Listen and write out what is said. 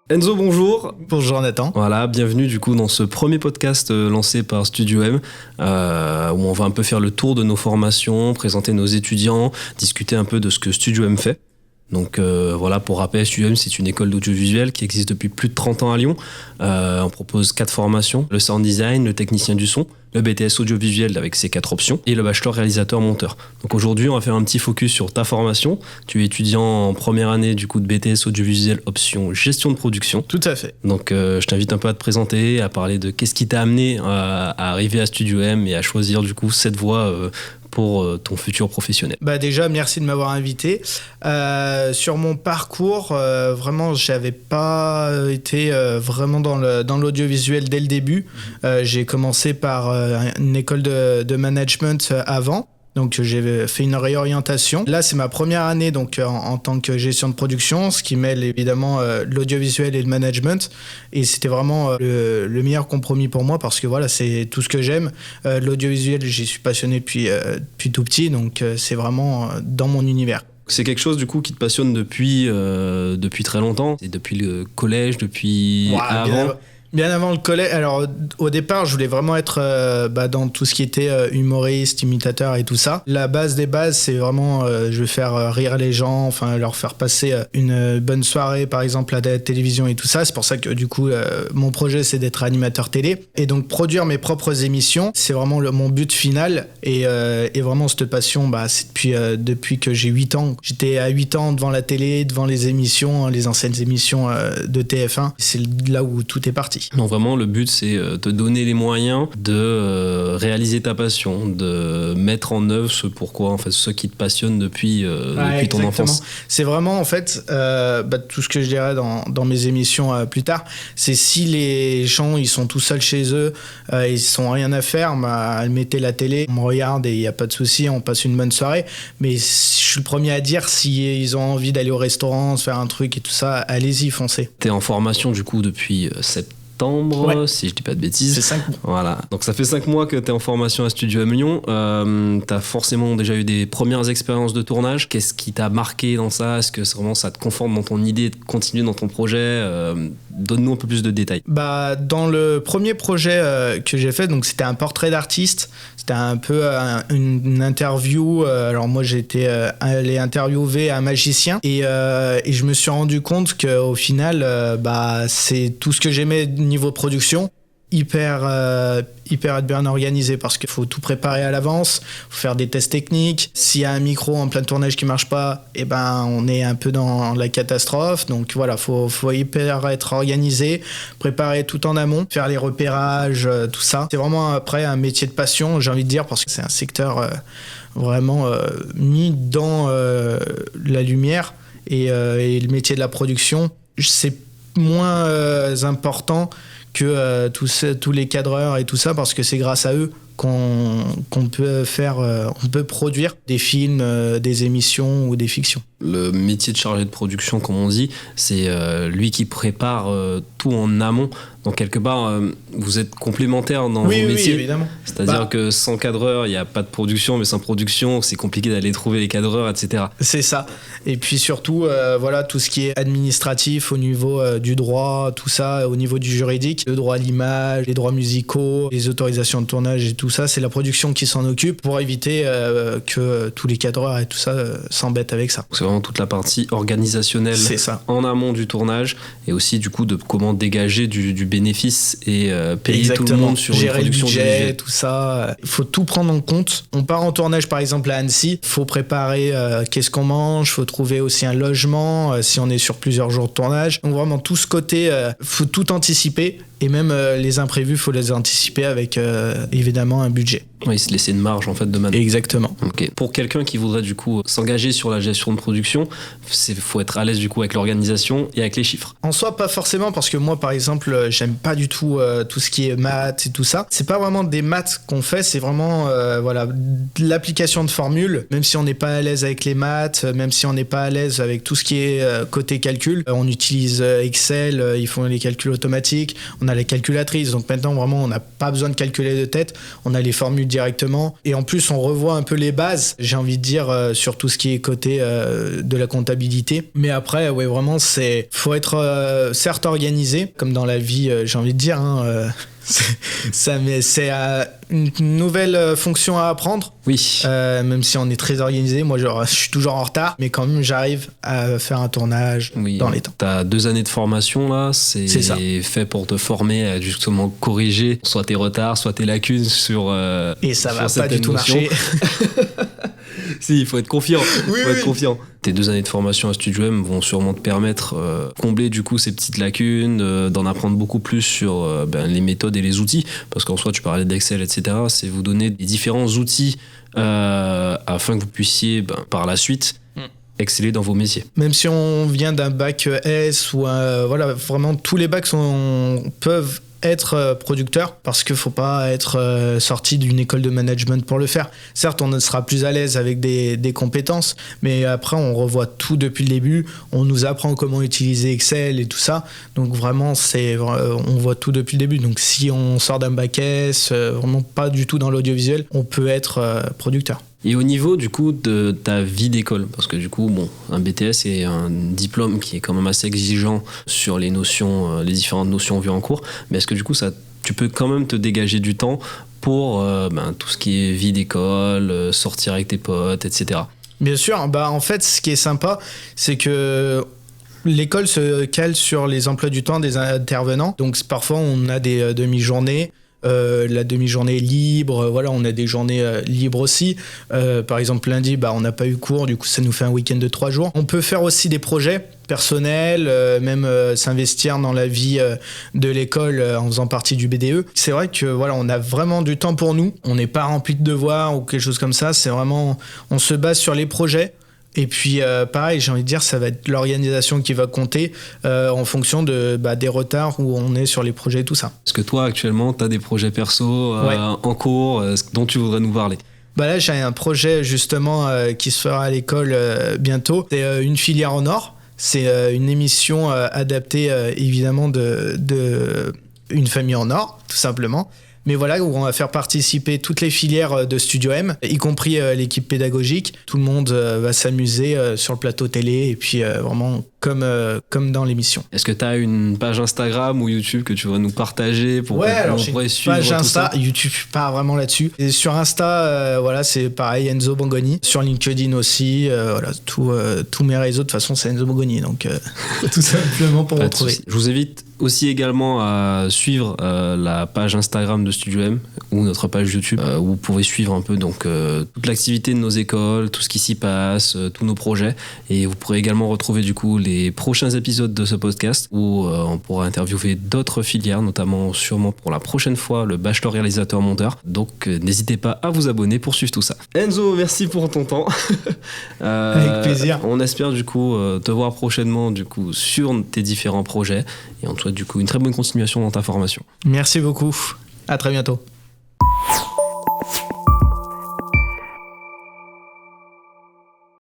Enzo, bonjour. Bonjour Nathan. Voilà, bienvenue du coup dans ce premier podcast lancé par Studio M, où on va un peu faire le tour de nos formations, présenter nos étudiants, discuter un peu de ce que Studio M fait. Donc voilà, pour rappel, Studio M, c'est une école d'audiovisuel qui existe depuis plus de 30 ans à Lyon. On propose 4 formations, le sound design, le technicien du son, le BTS audiovisuel avec ses 4 options et le bachelor réalisateur monteur. Donc aujourd'hui, on va faire un petit focus sur ta formation. Tu es étudiant en première année du coup de BTS audiovisuel option gestion de production. Tout à fait. Donc je t'invite un peu à te présenter, à parler de qu'est-ce qui t'a amené à arriver à Studio M et à choisir du coup cette voie pour ton futur professionnel. Déjà, merci de m'avoir invité. Sur mon parcours, vraiment, j'avais pas été vraiment dans l'audiovisuel dès le début. J'ai commencé par une école de management avant. Donc j'ai fait une réorientation. Là, c'est ma première année donc en tant que gestion de production, ce qui mêle évidemment l'audiovisuel et le management. Et c'était vraiment le meilleur compromis pour moi parce que voilà, c'est tout ce que j'aime. L'audiovisuel, j'y suis passionné depuis tout petit, donc c'est vraiment dans mon univers. C'est quelque chose du coup qui te passionne depuis très longtemps. C'est depuis le collège, depuis avant. Bien avant le collège. Alors, au départ, je voulais vraiment être dans tout ce qui était humoriste, imitateur et tout ça. La base des bases, c'est vraiment, je vais faire rire les gens, enfin, leur faire passer une bonne soirée, par exemple, à la télévision et tout ça. C'est pour ça que, du coup, mon projet, c'est d'être animateur télé. Et donc, produire mes propres émissions, c'est vraiment mon but final. Et vraiment, cette passion, c'est depuis que j'ai 8 ans. J'étais à 8 ans devant la télé, devant les émissions, les anciennes émissions de TF1. C'est là où tout est parti. Non, vraiment, le but, c'est te donner les moyens de réaliser ta passion, de mettre en œuvre ce pourquoi, en fait, ce qui te passionne depuis ton enfance. C'est vraiment, en fait, tout ce que je dirais dans mes émissions plus tard, c'est si les gens, ils sont tout seuls chez eux, ils sont rien à faire, mettez la télé, on me regarde et il n'y a pas de souci, on passe une bonne soirée. Mais je suis le premier à dire, si ils ont envie d'aller au restaurant, se faire un truc et tout ça, allez-y, foncez. T'es en formation, du coup, depuis septembre, si je dis pas de bêtises. C'est 5 mois. Voilà. Donc ça fait 5 mois que tu es en formation à Studio M Lyon. Tu as forcément déjà eu des premières expériences de tournage. Qu'est-ce qui t'a marqué dans ça ? Est-ce que vraiment ça te conforte dans ton idée de continuer dans ton projet ? Donne-nous un peu plus de détails. Dans le premier projet que j'ai fait, donc c'était un portrait d'artiste. C'était un peu une interview. Alors moi, j'étais allé interviewer un magicien et je me suis rendu compte qu'au final, c'est tout ce que j'aimais niveau production. Hyper bien organisé parce qu'il faut tout préparer à l'avance, faut faire des tests techniques. S'il y a un micro en plein tournage qui marche pas, on est un peu dans la catastrophe. Donc voilà, faut hyper être organisé, préparer tout en amont, faire les repérages, tout ça. C'est vraiment après un métier de passion, j'ai envie de dire, parce que c'est un secteur vraiment mis dans la lumière et le métier de la production, c'est moins important que tous les cadreurs et tout ça, parce que c'est grâce à eux qu'on peut produire des films, des émissions ou des fictions. Le métier de chargé de production, comme on dit, c'est lui qui prépare tout en amont. Donc quelque part, vous êtes complémentaires dans vos métiers. Oui, évidemment. C'est-à-dire que sans cadreur, il n'y a pas de production, mais sans production, c'est compliqué d'aller trouver les cadreurs, etc. C'est ça. Et puis surtout, tout ce qui est administratif au niveau du droit, tout ça, au niveau du juridique, le droit à l'image, les droits musicaux, les autorisations de tournage et tout ça, c'est la production qui s'en occupe pour éviter que tous les cadreurs et tout ça s'embêtent avec ça. C'est vraiment toute la partie organisationnelle en amont du tournage et aussi du coup de comment dégager du bénéfice et payer Exactement. Tout le monde sur gérer une production le budget, dirigée. tout ça. Il faut tout prendre en compte. On part en tournage par exemple à Annecy, il faut préparer qu'est-ce qu'on mange, il faut trouver aussi un logement si on est sur plusieurs jours de tournage. Donc vraiment tout ce côté, faut tout anticiper. Et même les imprévus, il faut les anticiper avec évidemment un budget. Oui, se laisser une marge en fait de manœuvre. Exactement. Okay. Pour quelqu'un qui voudrait du coup s'engager sur la gestion de production, faut être à l'aise du coup avec l'organisation et avec les chiffres. En soi, pas forcément, parce que moi, par exemple, j'aime pas du tout tout ce qui est maths et tout ça. C'est pas vraiment des maths qu'on fait, c'est vraiment l'application de formules. Même si on n'est pas à l'aise avec les maths, même si on n'est pas à l'aise avec tout ce qui est côté calcul, on utilise Excel, ils font les calculs automatiques. on a la calculatrice. Donc maintenant, vraiment, on n'a pas besoin de calculer de tête. On a les formules directement. Et en plus, on revoit un peu les bases, j'ai envie de dire, sur tout ce qui est côté de la comptabilité. Mais après, ouais, vraiment, faut être certes organisé, comme dans la vie, j'ai envie de dire, hein, c'est une nouvelle fonction à apprendre. Oui. Même si on est très organisé, moi je suis toujours en retard, mais quand même j'arrive à faire un tournage dans les temps. T'as 2 années de formation là, c'est fait pour te former à justement corriger soit tes retards, soit tes lacunes sur. Et ça va pas du tout marcher. Si, il faut être confiant. Oui. Confiant. Tes 2 années de formation à Studio M vont sûrement te permettre combler du coup ces petites lacunes, d'en apprendre beaucoup plus sur les méthodes et les outils, parce qu'en soi tu parlais d'Excel, etc. C'est vous donner des différents outils afin que vous puissiez par la suite exceller dans vos métiers. Même si on vient d'un bac S ou voilà, vraiment tous les bacs peuvent être producteur, parce qu'il faut pas être sorti d'une école de management pour le faire. Certes, on sera plus à l'aise avec des compétences, mais après on revoit tout depuis le début, on nous apprend comment utiliser Excel et tout ça, donc vraiment on voit tout depuis le début. Donc si on sort d'un bac S, vraiment pas du tout dans l'audiovisuel, on peut être producteur. Et au niveau du coup de ta vie d'école, parce que du coup un BTS est un diplôme qui est quand même assez exigeant sur les notions, les différentes notions vues en cours, mais est-ce que du coup tu peux quand même te dégager du temps pour tout ce qui est vie d'école, sortir avec tes potes, etc. Bien sûr, en fait ce qui est sympa, c'est que l'école se cale sur les emplois du temps des intervenants, donc parfois on a des demi-journées. La demi-journée libre, voilà, on a des journées libres aussi. Par exemple, lundi, on n'a pas eu cours, du coup, ça nous fait un week-end de 3 jours. On peut faire aussi des projets personnels, même s'investir dans la vie de l'école en faisant partie du BDE. C'est vrai que voilà, on a vraiment du temps pour nous. On n'est pas rempli de devoirs ou quelque chose comme ça. C'est vraiment, on se base sur les projets. Et puis pareil, j'ai envie de dire, ça va être l'organisation qui va compter en fonction des retards où on est sur les projets et tout ça. Est-ce que toi actuellement tu as des projets perso en cours dont tu voudrais nous parler? Là j'ai un projet justement qui se fera à l'école bientôt. C'est une filière en or. C'est une émission adaptée évidemment de Une famille en or, tout simplement. Mais voilà, où on va faire participer toutes les filières de Studio M, y compris l'équipe pédagogique. Tout le monde va s'amuser sur le plateau télé et puis vraiment comme dans l'émission. Est-ce que tu as une page Instagram ou YouTube que tu vas nous partager pour qu'on pourrait suivre page Insta, tout ça? YouTube, je suis pas vraiment là-dessus. Et sur Insta, c'est pareil, Enzo Bongoni. Sur LinkedIn aussi, tous mes réseaux, de toute façon, c'est Enzo Bongoni. Donc, tout simplement pour me retrouver. Je vous invite aussi également à suivre la page Instagram de Studio M ou notre page YouTube où vous pourrez suivre un peu toute l'activité de nos écoles, tout ce qui s'y passe, tous nos projets, et vous pourrez également retrouver du coup les prochains épisodes de ce podcast où on pourra interviewer d'autres filières, notamment sûrement pour la prochaine fois le bachelor réalisateur monteur. Donc n'hésitez pas à vous abonner pour suivre tout ça. Enzo, merci pour ton temps. Avec plaisir. On espère du coup te voir prochainement du coup sur tes différents projets, et on te souhaite du coup une très bonne continuation dans ta formation. Merci beaucoup. À très bientôt.